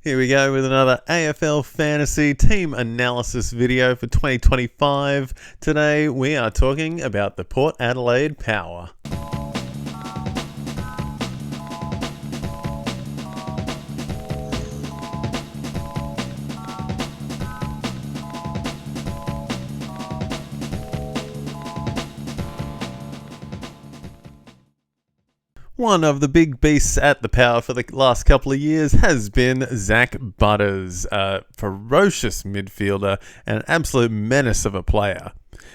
Here we go with another AFL Fantasy team analysis video for 2025. Today we are talking about the Port Adelaide Power. One of the big beasts at the Power for the last couple of years has been Zach Butters, a ferocious midfielder and an absolute menace of a player.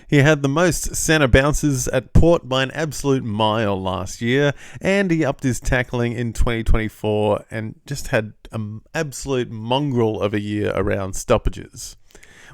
He had the most centre bounces at Port by an absolute mile last year, and he upped his tackling in 2024 and just had an absolute mongrel of a year around stoppages.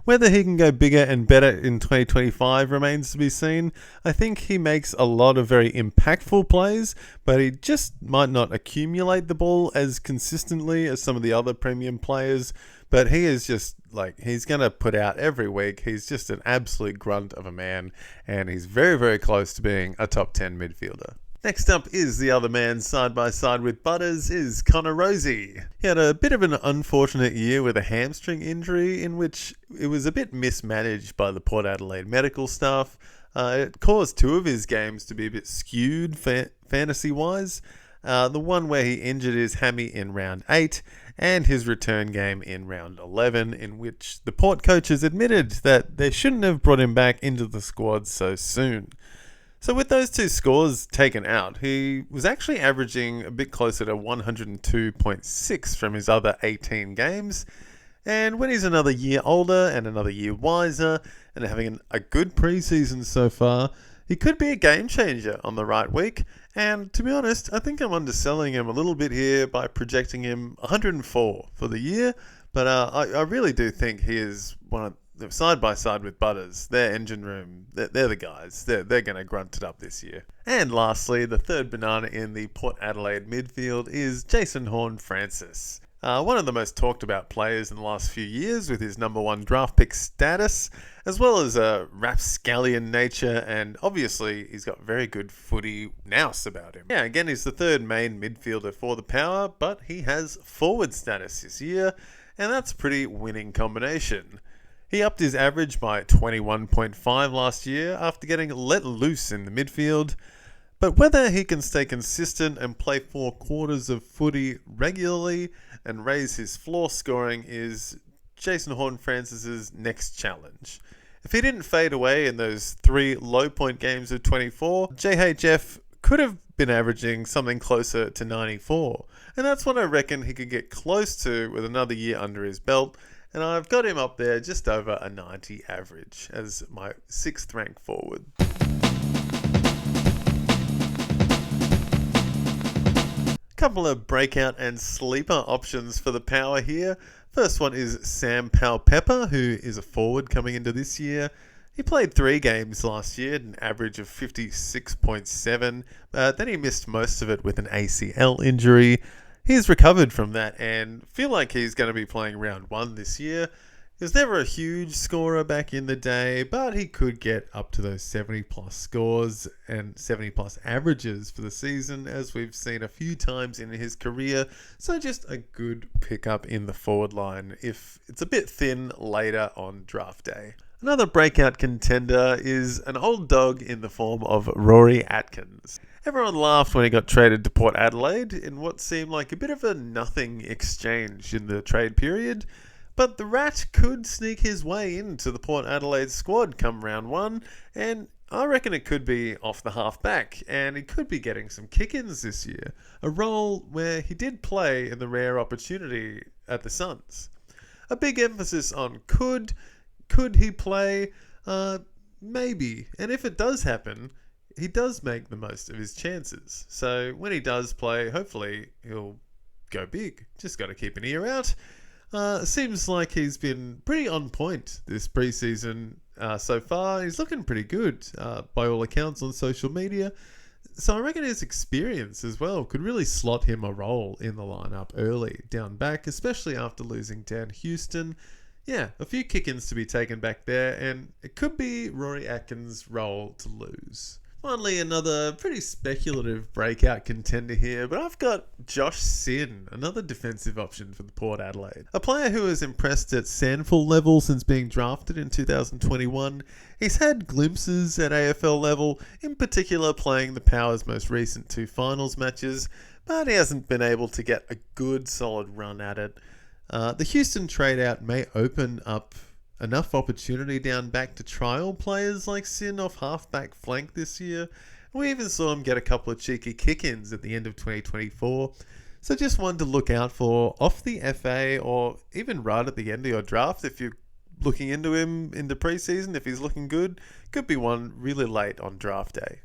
Whether he can go bigger and better in 2025 remains to be seen. I think he makes a lot of very impactful plays, but he just might not accumulate the ball as consistently as some of the other premium players. But he is just he's going to put out every week. He's just an absolute grunt of a man, and he's very, very close to being a top 10 midfielder. Next up is the other man side by side with Butters is Connor Rosie. He had a bit of an unfortunate year with a hamstring injury in which it was a bit mismanaged by the Port Adelaide medical staff. It caused two of his games to be a bit skewed fantasy-wise. The one where he injured his hammy in round 8 and his return game in round 11, in which the Port coaches admitted that they shouldn't have brought him back into the squad so soon. So with those two scores taken out, he was actually averaging a bit closer to 102.6 from his other 18 games. And when he's another year older and another year wiser and having a good preseason so far, he could be a game changer on the right week. And to be honest, I think I'm underselling him a little bit here by projecting him 104 for the year. But I really do think he is one of side by side with Butters, their engine room, they're the guys. They're going to grunt it up this year. And lastly, the third banana in the Port Adelaide midfield is Jason Horne-Francis. One of the most talked about players in the last few years with his number one draft pick status, as well as a rapscallion nature, and obviously he's got very good footy nous about him. Yeah, again, he's the third main midfielder for the Power, but he has forward status this year, and that's a pretty winning combination. He upped his average by 21.5 last year after getting let loose in the midfield, but whether he can stay consistent and play 4 quarters of footy regularly and raise his floor scoring is Jason Horne-Francis's next challenge. If he didn't fade away in those 3 low point games of 24, JHF could have been averaging something closer to 94, and that's what I reckon he could get close to with another year under his belt. And I've got him up there just over a 90 average as my 6th rank forward. Couple of breakout and sleeper options for the Power here. First one is Sam Powell-Pepper, who is a forward coming into this year. He played 3 games last year at an average of 56.7, then he missed most of it with an ACL injury. He's recovered from that and feel like he's going to be playing round 1 this year. He was never a huge scorer back in the day, but he could get up to those 70 plus scores and 70 plus averages for the season, as we've seen a few times in his career. So just a good pickup in the forward line if it's a bit thin later on draft day. Another breakout contender is an old dog in the form of Rory Atkins. Everyone laughed when he got traded to Port Adelaide in what seemed like a bit of a nothing exchange in the trade period, but the Rat could sneak his way into the Port Adelaide squad come round 1, and I reckon it could be off the half-back, and he could be getting some kick-ins this year, a role where he did play in the rare opportunity at the Suns. A big emphasis on could he play? Maybe, and if it does happen, he does make the most of his chances. So when he does play, hopefully he'll go big. Just got to keep an ear out. Seems like he's been pretty on point this preseason so far. He's looking pretty good by all accounts on social media. So I reckon his experience as well could really slot him a role in the lineup early down back, especially after losing Dan Houston. Yeah, a few kick-ins to be taken back there, and it could be Rory Atkins' role to lose. Finally, another pretty speculative breakout contender here, but I've got Josh Sin, another defensive option for the Port Adelaide. A player who has impressed at SANFL level since being drafted in 2021. He's had glimpses at AFL level, in particular playing the Power's most recent 2 finals matches, but he hasn't been able to get a good solid run at it. The Houston trade-out may open up enough opportunity down back to trial players like Sin off halfback flank this year. We even saw him get a couple of cheeky kick-ins at the end of 2024. So just one to look out for off the FA or even right at the end of your draft if you're looking into him in the preseason. If he's looking good, could be one really late on draft day.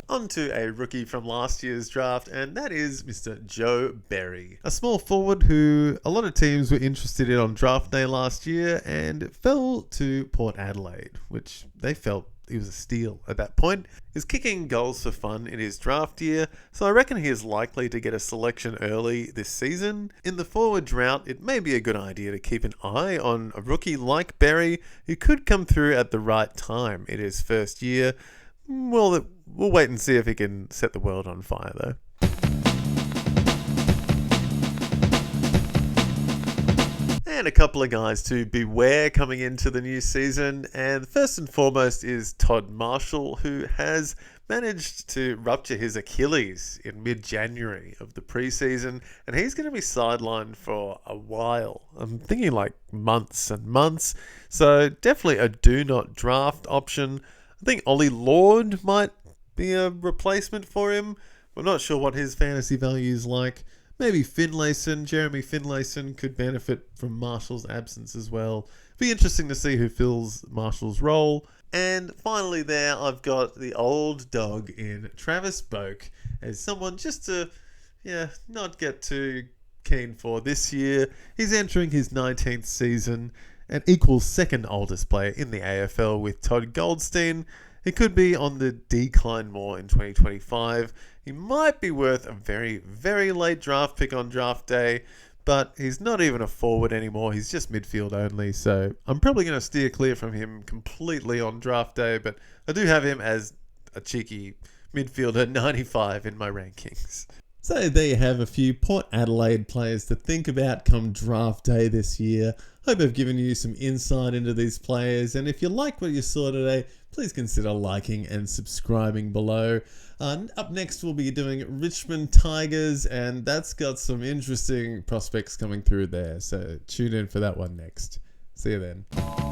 On to a rookie from last year's draft, and that is Mr. Joe Berry. A small forward who a lot of teams were interested in on draft day last year and fell to Port Adelaide, which they felt he was a steal at that point. He's kicking goals for fun in his draft year, so I reckon he is likely to get a selection early this season. In the forward drought, it may be a good idea to keep an eye on a rookie like Berry who could come through at the right time in his first year. Well, we'll wait and see if he can set the world on fire, though. And a couple of guys to beware coming into the new season. And first and foremost is Todd Marshall, who has managed to rupture his Achilles in mid-January of the preseason. And he's going to be sidelined for a while. I'm thinking like months and months. So definitely a do not draft option. I think Ollie Lord might be a replacement for him. We're not sure what his fantasy value is like. Maybe Jeremy Finlayson could benefit from Marshall's absence as well. Be interesting to see who fills Marshall's role. And finally there, I've got the old dog in Travis Boak as someone just to, not get too keen for this year. He's entering his 19th season and equals second oldest player in the AFL with Todd Goldstein. He could be on the decline more in 2025. He might be worth a very, very late draft pick on draft day, but he's not even a forward anymore. He's just midfield only, so I'm probably going to steer clear from him completely on draft day, but I do have him as a cheeky midfielder 95 in my rankings. So there you have a few Port Adelaide players to think about come draft day this year. Hope I've given you some insight into these players, and if you like what you saw today, please consider liking and subscribing below. Up next we'll be doing Richmond Tigers, and that's got some interesting prospects coming through there, so tune in for that one next. See you then.